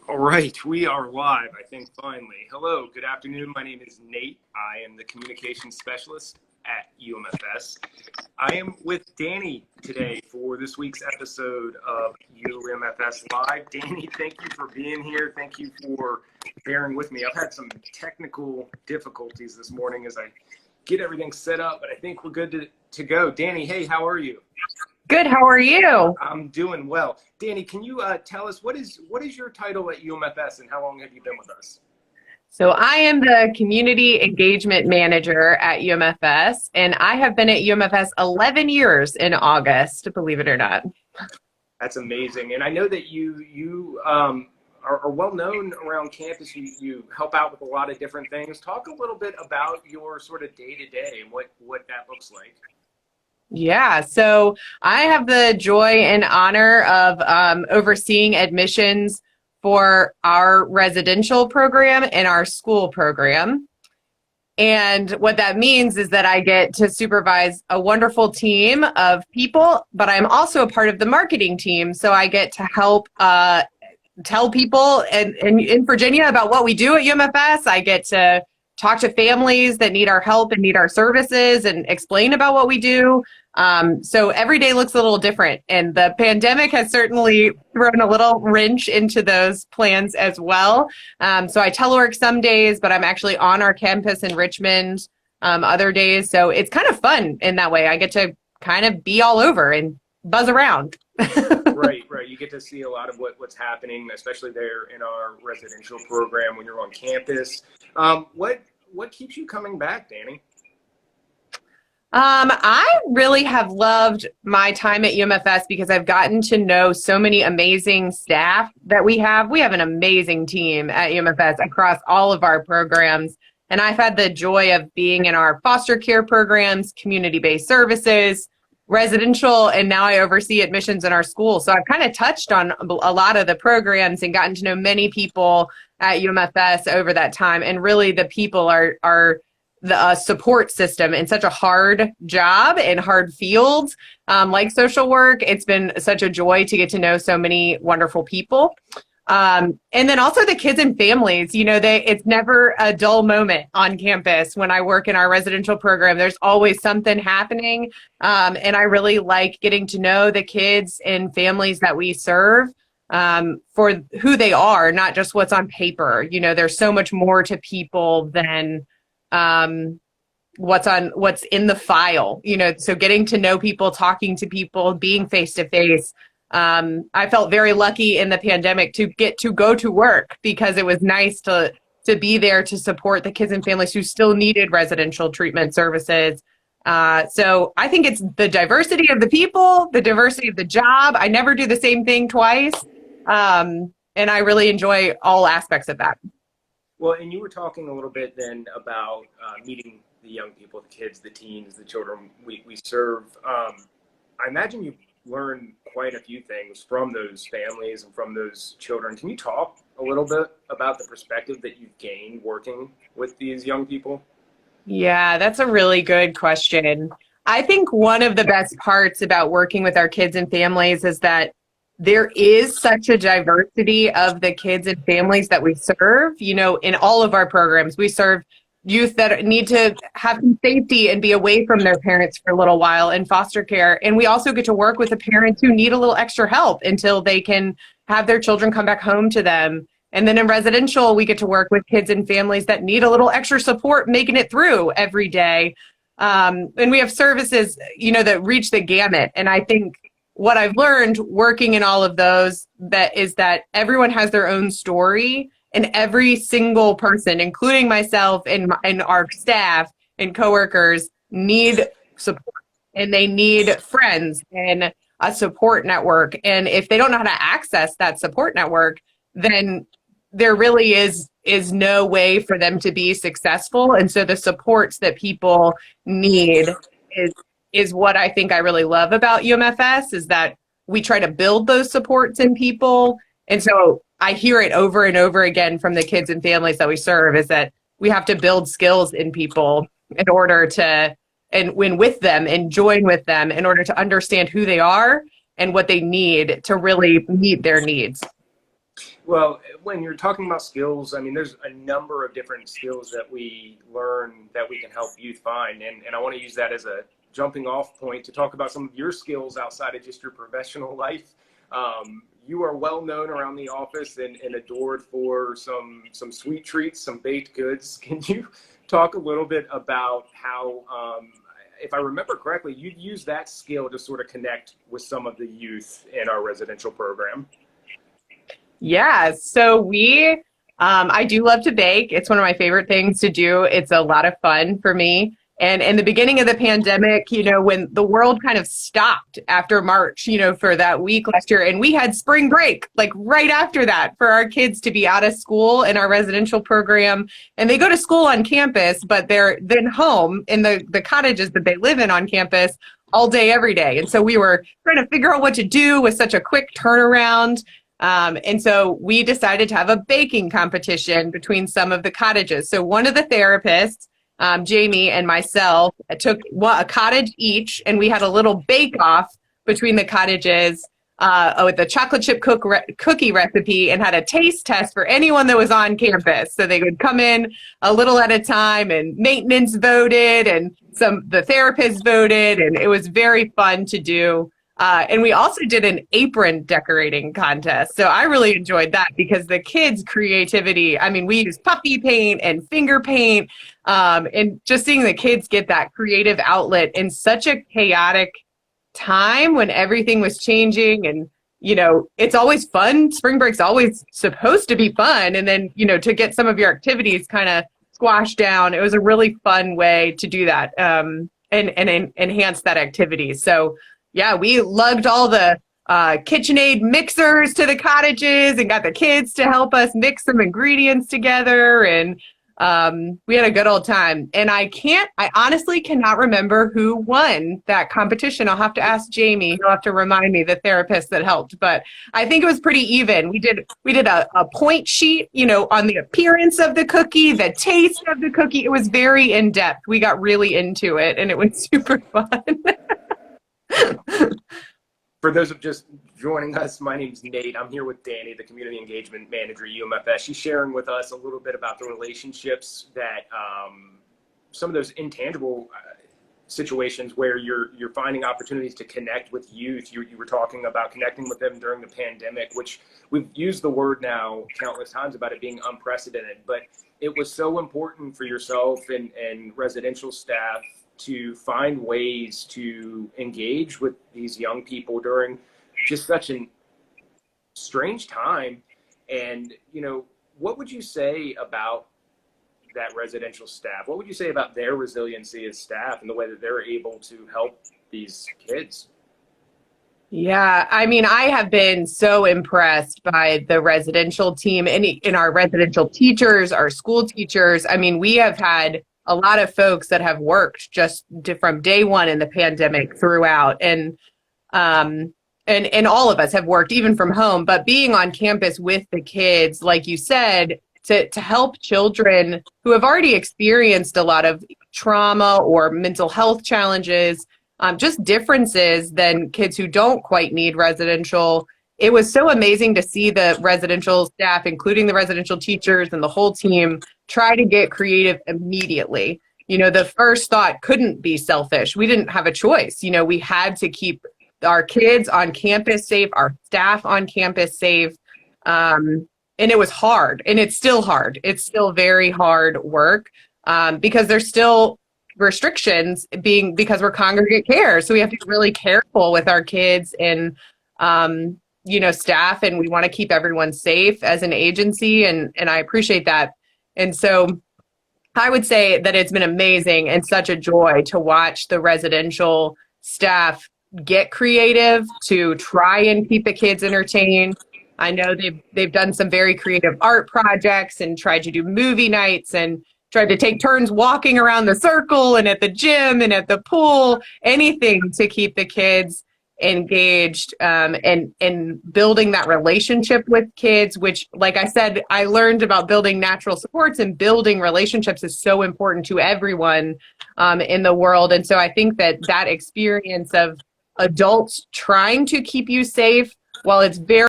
All right, we are live, I think, finally. Hello, good afternoon. My name is Nate. I am the communications specialist at UMFS. I am with Dani today for this week's episode of UMFS Live. Dani, thank you for being here. Thank you for bearing with me. I've had some technical difficulties this morning as I get everything set up, but I think we're good to go. Dani, hey, how are you? Good. How are you? I'm doing well. Dani, can you tell us what is your title at UMFS and how long have you been with us? So I am the Community Engagement Manager at UMFS, and I have been at UMFS 11 years in August, believe it or not. That's amazing. And I know that you are well known around campus. You help out with a lot of different things. Talk a little bit about your sort of day-to-day and what that looks like. Yeah, so I have the joy and honor of overseeing admissions for our residential program and our school program. And what that means is that I get to supervise a wonderful team of people, but I'm also a part of the marketing team. So I get to help tell people in Virginia about what we do at UMFS. I get to talk to families that need our help and need our services and explain about what we do. So every day looks a little different, and the pandemic has certainly thrown a little wrench into those plans as well. So I telework some days, but I'm actually on our campus in Richmond other days. So it's kind of fun in that way. I get to kind of be all over and buzz around. Right. You get to see a lot of what's happening, especially there in our residential program when you're on campus. What keeps you coming back, Dani? I really have loved my time at UMFS because I've gotten to know so many amazing staff that we have. We have an amazing team at UMFS across all of our programs. And I've had the joy of being in our foster care programs, community-based services, residential, and now I oversee admissions in our school. So I've kind of touched on a lot of the programs and gotten to know many people at UMFS over that time. And really the people are the support system in such a hard job and hard field like social work. It's been such a joy to get to know so many wonderful people. And then also the kids and families, it's never a dull moment on campus. When I work in our residential program, there's always something happening. And I really like getting to know the kids and families that we serve for who they are, not just what's on paper. There's so much more to people than what's in the file, so getting to know people, talking to people, being face to face. I felt very lucky in the pandemic to get to go to work because it was nice to be there to support the kids and families who still needed residential treatment services. So I think it's the diversity of the people, the diversity of the job. I never do the same thing twice. And I really enjoy all aspects of that. Well, and you were talking a little bit then about meeting the young people, the kids, the teens, the children we serve. I imagine you learn quite a few things from those families and from those children. Can you talk a little bit about the perspective that you've gained working with these young people? Yeah, that's a really good question. I think one of the best parts about working with our kids and families is that there is such a diversity of the kids and families that we serve. In all of our programs, we serve youth that need to have some safety and be away from their parents for a little while in foster care. And we also get to work with the parents who need a little extra help until they can have their children come back home to them. And then in residential, we get to work with kids and families that need a little extra support making it through every day. And we have services, that reach the gamut. And I think what I've learned working in all of those is that everyone has their own story, and every single person, including myself and our staff and coworkers, need support, and they need friends and a support network. And if they don't know how to access that support network, then there really is no way for them to be successful. And so the supports that people need is what I think I really love about UMFS, is that we try to build those supports in people. And so I hear it over and over again from the kids and families that we serve, is that we have to build skills in people in order to, and win with them and join with them in order to understand who they are and what they need to really meet their needs. Well, when you're talking about skills, I mean, there's a number of different skills that we learn that we can help youth find. And I want to use that as a jumping off point to talk about some of your skills outside of just your professional life. You are well known around the office and adored for some sweet treats, some baked goods. Can you talk a little bit about how, if I remember correctly, you use that skill to sort of connect with some of the youth in our residential program? Yeah, so I do love to bake. It's one of my favorite things to do. It's a lot of fun for me. And in the beginning of the pandemic, when the world kind of stopped after March, for that week last year, and we had spring break, like right after that, for our kids to be out of school in our residential program. And they go to school on campus, but they're then home in the cottages that they live in on campus all day, every day. And so we were trying to figure out what to do with such a quick turnaround. And so we decided to have a baking competition between some of the cottages. So one of the therapists, Jamie and myself, took a cottage each, and we had a little bake-off between the cottages with a chocolate chip cookie recipe, and had a taste test for anyone that was on campus. So they would come in a little at a time, and maintenance voted, and the therapists voted, and it was very fun to do. And we also did an apron decorating contest. So I really enjoyed that because the kids' creativity, I mean, we used puppy paint and finger paint, and just seeing the kids get that creative outlet in such a chaotic time when everything was changing. And, it's always fun. Spring break's always supposed to be fun. And then, to get some of your activities kind of squashed down, it was a really fun way to do that, and enhance that activity. So, yeah, we lugged all the KitchenAid mixers to the cottages and got the kids to help us mix some ingredients together. And we had a good old time. And I honestly cannot remember who won that competition. I'll have to ask Jamie. He'll have to remind me, the therapist that helped. But I think it was pretty even. We did a point sheet, on the appearance of the cookie, the taste of the cookie. It was very in depth. We got really into it, and it was super fun. For those of just joining us, my name is Nate. I'm here with Dani, the Community Engagement Manager at UMFS. She's sharing with us a little bit about the relationships that some of those intangible situations where you're finding opportunities to connect with youth. You were talking about connecting with them during the pandemic, which we've used the word now countless times about it being unprecedented, but it was so important for yourself and residential staff to find ways to engage with these young people during just such a strange time. And, what would you say about that residential staff? What would you say about their resiliency as staff and the way that they're able to help these kids? Yeah, I mean, I have been so impressed by the residential team and in our residential teachers, our school teachers. I mean, we have had a lot of folks that have worked just from day one in the pandemic throughout. And all of us have worked even from home, but being on campus with the kids, like you said, to help children who have already experienced a lot of trauma or mental health challenges, just differences than kids who don't quite need residential. It was so amazing to see the residential staff, including the residential teachers and the whole team, try to get creative immediately. The first thought couldn't be selfish. We didn't have a choice. We had to keep our kids on campus safe, our staff on campus safe. And it was hard, and it's still hard. It's still very hard work because there's still restrictions because we're congregate care. So we have to be really careful with our kids and, staff, and we want to keep everyone safe as an agency. And I appreciate that. And so I would say that it's been amazing and such a joy to watch the residential staff get creative to try and keep the kids entertained. I know they've done some very creative art projects and tried to do movie nights and tried to take turns walking around the circle and at the gym and at the pool, anything to keep the kids engaged, and building that relationship with kids, which, like I said, I learned about building natural supports, and building relationships is so important to everyone in the world. And so I think that experience of adults trying to keep you safe, while it's very